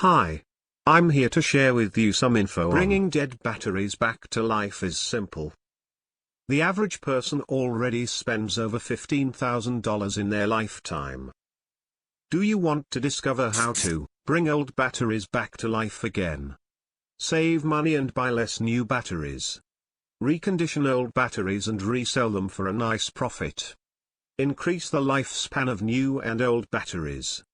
Hi. I'm here to share with you some info on bringing dead batteries back to life is simple. The average person already spends over $15,000 in their lifetime. Do you want to discover how to bring old batteries back to life again? Save money and buy less new batteries. Recondition old batteries and resell them for a nice profit. Increase the lifespan of new and old batteries.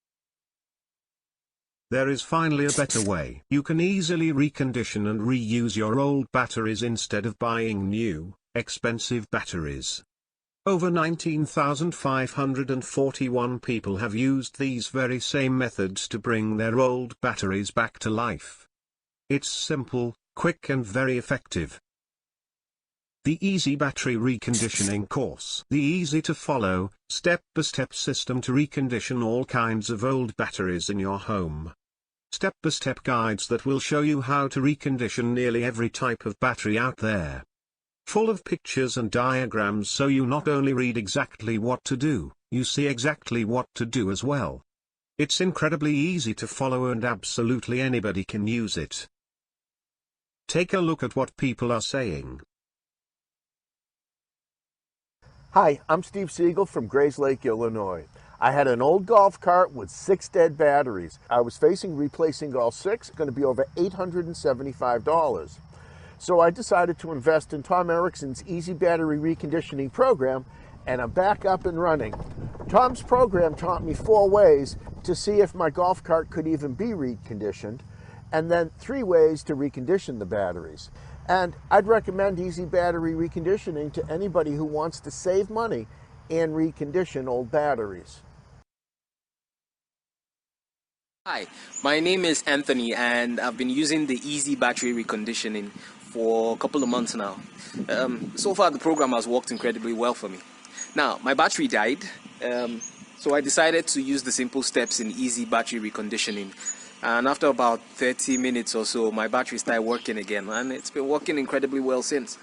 There is finally a better way. You can easily recondition and reuse your old batteries instead of buying new, expensive batteries. Over 19,541 people have used these very same methods to bring their old batteries back to life. It's simple, quick and very effective. The Easy Battery Reconditioning course. The easy-to-follow, step-by-step system to recondition all kinds of old batteries in your home. Step-by-step guides that will show you how to recondition nearly every type of battery out there. Full of pictures and diagrams so you not only read exactly what to do, you see exactly what to do as well. It's incredibly easy to follow and absolutely anybody can use it. Take a look at what people are saying. Hi, I'm Steve Siegel from Grays Lake, Illinois. I had an old golf cart with 6 dead batteries. I was facing replacing all 6, going to be over $875. So I decided to invest in Tom Erickson's Easy Battery Reconditioning program, and I'm back up and running. Tom's program taught me 4 ways to see if my golf cart could even be reconditioned, and then 3 ways to recondition the batteries. And I'd recommend Easy Battery Reconditioning to anybody who wants to save money and recondition old batteries. Hi, my name is Anthony and I've been using the Easy Battery Reconditioning for a couple of months now. So far the program has worked incredibly well for me. Now, my battery died, so I decided to use the simple steps in Easy Battery Reconditioning. And after about 30 minutes or so, my battery started working again, and it's been working incredibly well since.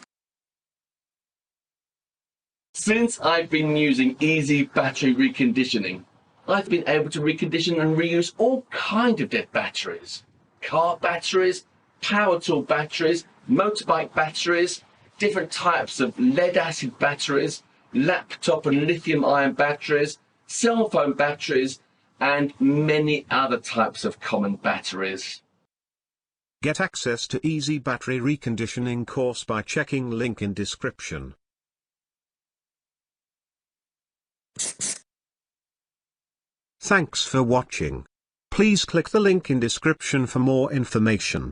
Since I've been using Easy Battery Reconditioning, I've been able to recondition and reuse all kinds of dead batteries. Car batteries, power tool batteries, motorbike batteries, different types of lead acid batteries, laptop and lithium ion batteries, cell phone batteries, and many other types of common batteries. Get access to Easy Battery Reconditioning course by checking link in description. Thanks for watching. Please click the link in description for more information.